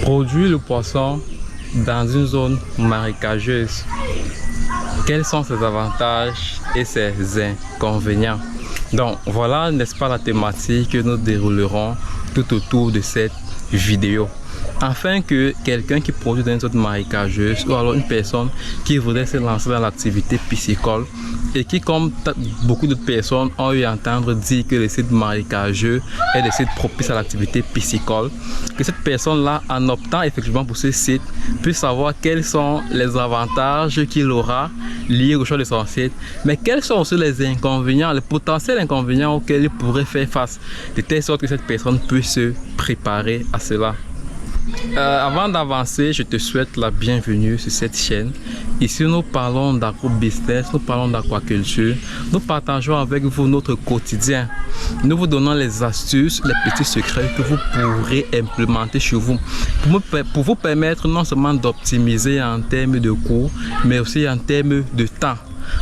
Produire le poisson dans une zone marécageuse. Quels sont ses avantages et ses inconvénients? Donc voilà, n'est-ce pas, la thématique que nous déroulerons tout autour de cette vidéo. Afin que quelqu'un qui produit dans une zone marécageuse ou alors une personne qui voudrait se lancer dans l'activité piscicole et qui, comme beaucoup d'autres personnes, ont eu à entendre dire que les sites marécageux est des sites propices à l'activité piscicole, que cette personne-là, en optant effectivement pour ce site, puisse savoir quels sont les avantages qu'il aura liés au choix de son site, mais quels sont aussi les inconvénients, les potentiels inconvénients auxquels il pourrait faire face, de telle sorte que cette personne puisse se préparer à cela. Avant d'avancer, je te souhaite la bienvenue sur cette chaîne. Ici, nous parlons d'agro-business, nous parlons d'aquaculture. Nous partageons avec vous notre quotidien. Nous vous donnons les astuces, les petits secrets que vous pourrez implémenter chez vous pour vous permettre non seulement d'optimiser en termes de coûts, mais aussi en termes de temps.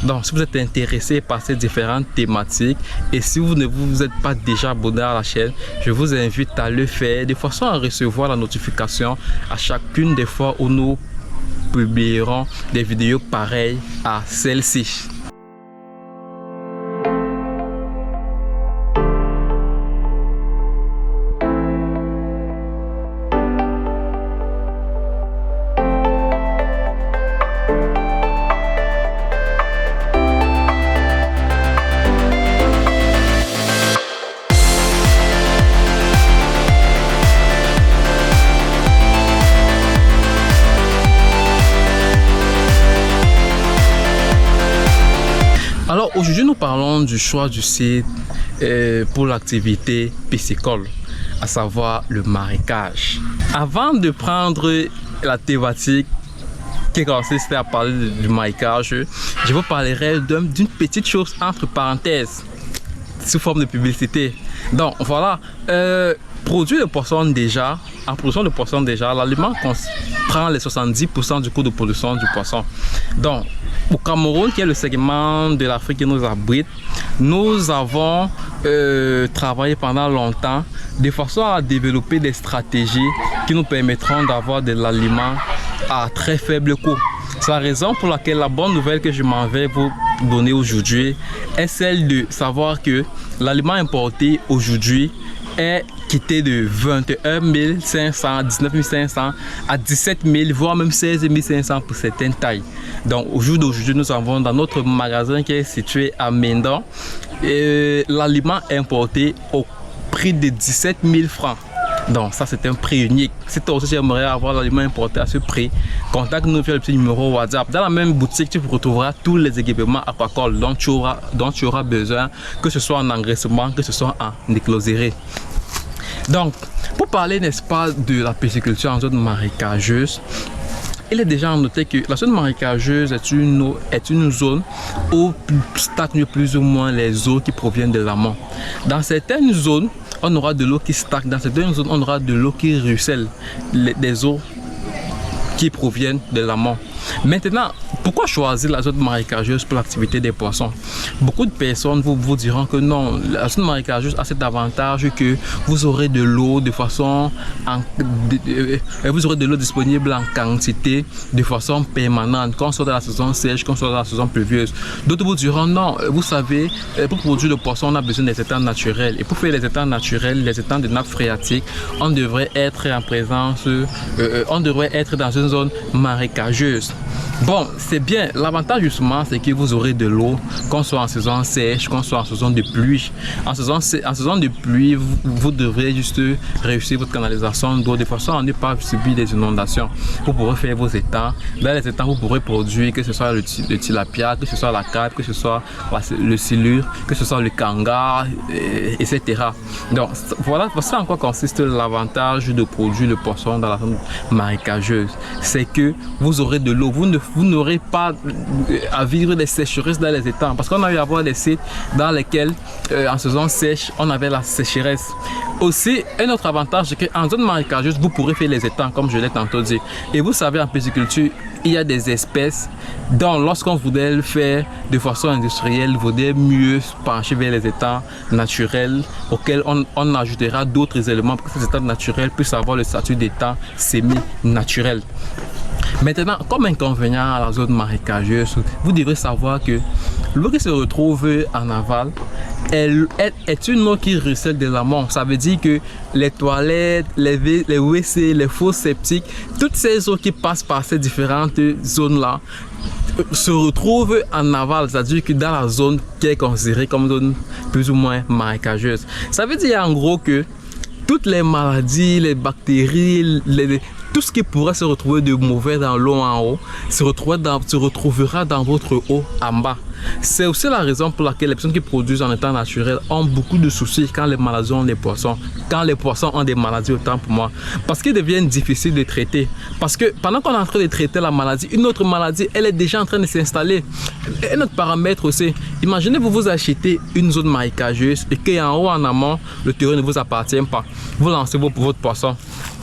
Donc, si vous êtes intéressé par ces différentes thématiques et si vous ne vous êtes pas déjà abonné à la chaîne, je vous invite à le faire de façon à recevoir la notification à chacune des fois où nous publierons des vidéos pareilles à celle-ci. Alors aujourd'hui, nous parlons du choix du site pour l'activité piscicole, à savoir le marécage. Avant de prendre la thématique qui consiste à parler du marécage, je vous parlerai d'une petite chose entre parenthèses, sous forme de publicité. Donc voilà, produire le poisson déjà, en production de poisson déjà, l'aliment prend les 70% du coût de production du poisson. Donc au Cameroun, qui est le segment de l'Afrique qui nous abrite, nous avons travaillé pendant longtemps de façon à développer des stratégies qui nous permettront d'avoir de l'aliment à très faible coût. C'est la raison pour laquelle la bonne nouvelle que je m'en vais vous donner aujourd'hui est celle de savoir que l'aliment importé aujourd'hui est quitté de 21 500, 19 500 à 17 000, voire même 16 500 pour certaines tailles. Donc au jour d'aujourd'hui, nous avons dans notre magasin qui est situé à Mendan l'aliment importé au prix de 17 000 francs. Donc ça, c'est un prix unique. Si toi aussi j'aimerais avoir l'aliment importé à ce prix, contacte-nous via le petit numéro WhatsApp. Dans la même boutique, tu retrouveras tous les équipements aquacoles dont tu auras besoin, que ce soit en engraissement, que ce soit en écloserie. Donc, pour parler, n'est-ce pas, de la pisciculture en zone marécageuse, il est déjà noté que la zone marécageuse est une zone où stagnent plus ou moins les eaux qui proviennent de l'amont. Dans certaines zones, on aura de l'eau qui stagne. Dans certaines zones, on aura de l'eau qui ruisselle, des eaux qui proviennent de l'amont. Maintenant, pourquoi choisir la zone marécageuse pour l'activité des poissons? Beaucoup de personnes vous diront que non, la zone marécageuse a cet avantage que vous aurez de l'eau de façon vous aurez de l'eau disponible en quantité de façon permanente, qu'on soit dans la saison sèche, qu'on soit dans la saison pluvieuse. D'autres vous diront non, vous savez, pour produire le poisson, on a besoin des étangs naturels. Et pour faire les étangs naturels, les étangs de nappe phréatique, on devrait être en présence, on devrait être dans une zone marécageuse. Bon, c'est bien. L'avantage justement, c'est que vous aurez de l'eau, qu'on soit en saison sèche, qu'on soit en saison de pluie. En saison de pluie, vous devrez juste réussir votre canalisation d'eau de façon à ne pas subir des inondations. Vous pourrez faire vos étangs. Dans les étangs, vous pourrez produire, que ce soit le tilapia, que ce soit la carpe, que ce soit le silure, que ce soit le kanga, etc. Donc voilà en quoi consiste l'avantage de produire le poisson dans la zone marécageuse. C'est que vous aurez de l'eau l'eau. Vous n'aurez pas à vivre des sécheresses dans les étangs. Parce qu'on a eu à voir des sites dans lesquels, en saison sèche, on avait la sécheresse. Aussi, un autre avantage, c'est qu'en zone marécageuse, vous pourrez faire les étangs, comme je l'ai tantôt dit. Et vous savez, en pisciculture, il y a des espèces dont, lorsqu'on voudrait le faire de façon industrielle, il vaudrait mieux pencher vers les étangs naturels auxquels on ajoutera d'autres éléments pour que ces étangs naturels puissent avoir le statut d'étang semi-naturel. Maintenant, comme inconvénient à la zone marécageuse, vous devrez savoir que l'eau qui se retrouve en aval, elle est une eau qui ruisselle de l'amont. Ça veut dire que les toilettes, les WC, les fosses septiques, toutes ces eaux qui passent par ces différentes zones-là se retrouvent en aval, c'est-à-dire que dans la zone qui est considérée comme zone plus ou moins marécageuse. Ça veut dire en gros que toutes les maladies, les bactéries, tout ce qui pourrait se retrouver de mauvais dans l'eau en haut se retrouvera dans votre eau en bas. C'est aussi la raison pour laquelle les personnes qui produisent en étant naturel ont beaucoup de soucis quand les maladies ont les poissons. Quand les poissons ont des maladies, autant pour moi. Parce qu'ils deviennent difficiles de traiter. Parce que pendant qu'on est en train de traiter la maladie, une autre maladie, elle est déjà en train de s'installer. Et notre paramètre aussi, imaginez vous achetez une zone marécageuse et qu'en haut, en amont, le terrain ne vous appartient pas. Vous lancez votre poisson.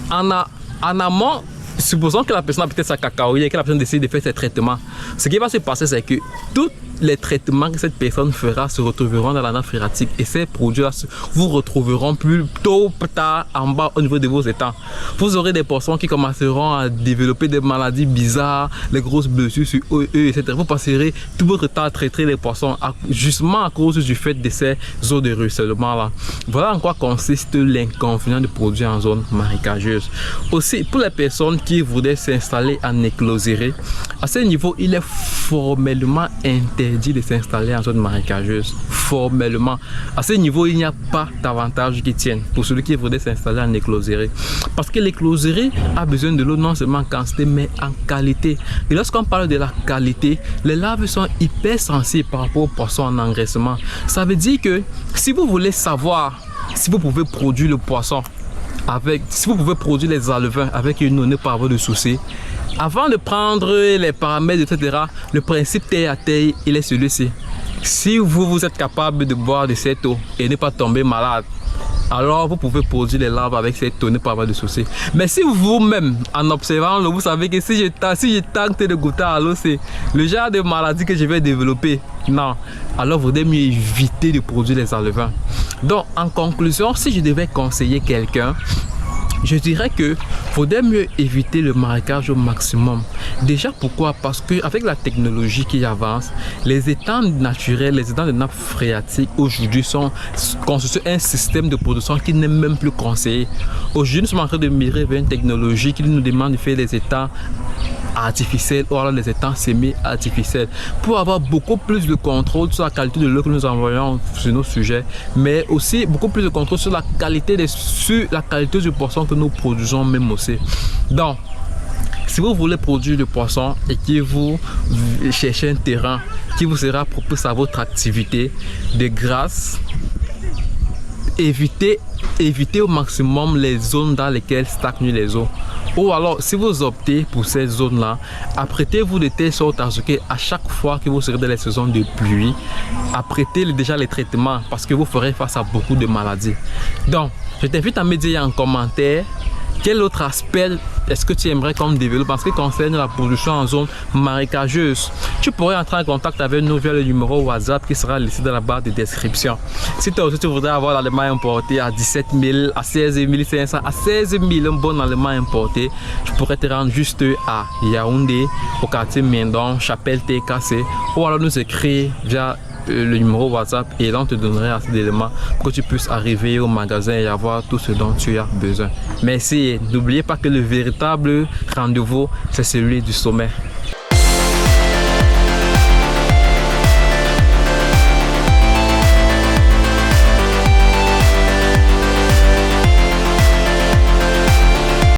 En amont, supposons que la personne a peut-être sa cacahuète et que la personne décide de faire ses traitements. Ce qui va se passer, c'est que tous les traitements que cette personne fera se retrouveront dans la nappe phréatique et ces produits-là vous retrouveront plus tôt ou tard en bas au niveau de vos étangs. Vous aurez des poissons qui commenceront à développer des maladies bizarres, les grosses blessures sur eux, etc. Vous passerez tout votre temps à traiter les poissons justement à cause du fait de ces eaux de ruissellement-là. Voilà en quoi consiste l'inconvénient de produire en zone marécageuse. Aussi, pour les personnes qui voudraient s'installer en écloserie, à ce niveau, il est formellement interdit de s'installer en zone marécageuse. Formellement. À ce niveau, il n'y a pas d'avantage qui tienne pour celui qui voudrait s'installer en écloserie. Parce que l'écloserie a besoin de l'eau non seulement en quantité, mais en qualité. Et lorsqu'on parle de la qualité, les larves sont hyper sensibles par rapport aux poissons en engraissement. Ça veut dire que si vous voulez savoir si vous pouvez produire le poisson, si vous pouvez produire les alevins avec une eau, ne pas avoir de soucis. Avant de prendre les paramètres, etc., le principe terre à terre, il est celui-ci. Si vous êtes capable de boire de cette eau et ne pas tomber malade, alors vous pouvez produire les larves avec cette eau, ne pas avoir de soucis. Mais si vous-même, en observant l'eau, vous savez que si je tente de goûter à l'eau, c'est le genre de maladie que je vais développer. Non, alors vous devez mieux éviter de produire les alevins. Donc, en conclusion, si je devais conseiller quelqu'un, je dirais que faudrait mieux éviter le marécage au maximum. Déjà, pourquoi? Parce qu'avec la technologie qui avance, les étangs naturels, les étangs de nappe phréatique aujourd'hui constituent un système de production qui n'est même plus conseillé. Aujourd'hui, nous sommes en train de migrer vers une technologie qui nous demande de faire des étangs artificiels ou alors les étangs semi-artificiels pour avoir beaucoup plus de contrôle sur la qualité de l'eau que nous envoyons sur nos sujets, mais aussi beaucoup plus de contrôle sur la qualité du poisson que nous produisons même aussi. Donc, si vous voulez produire du poisson et que vous cherchez un terrain qui vous sera propice à votre activité, de grâce, évitez au maximum les zones dans lesquelles stagnent les eaux. Ou alors, si vous optez pour ces zones-là, apprêtez-vous de telle sorte à ce qu'à chaque fois que vous serez dans les saisons de pluie, apprêtez déjà les traitements parce que vous ferez face à beaucoup de maladies. Donc, je t'invite à me dire en commentaire quel autre aspect est-ce que tu aimerais qu'on développe en ce qui concerne la production en zone marécageuse. Tu pourrais entrer en contact avec nous via le numéro WhatsApp qui sera laissé dans la barre de description. Si toi aussi tu voudrais avoir l'aliment importé à 17 000, à 16 500, à 16 000 un bon aliment importé, je pourrais te rendre juste à Yaoundé, au quartier Mindon, Chapelle TKC, ou alors nous écrire via le numéro WhatsApp et là on te donnerait assez d'éléments pour que tu puisses arriver au magasin et avoir tout ce dont tu as besoin. Merci, n'oubliez pas que le véritable rendez-vous c'est celui du sommet.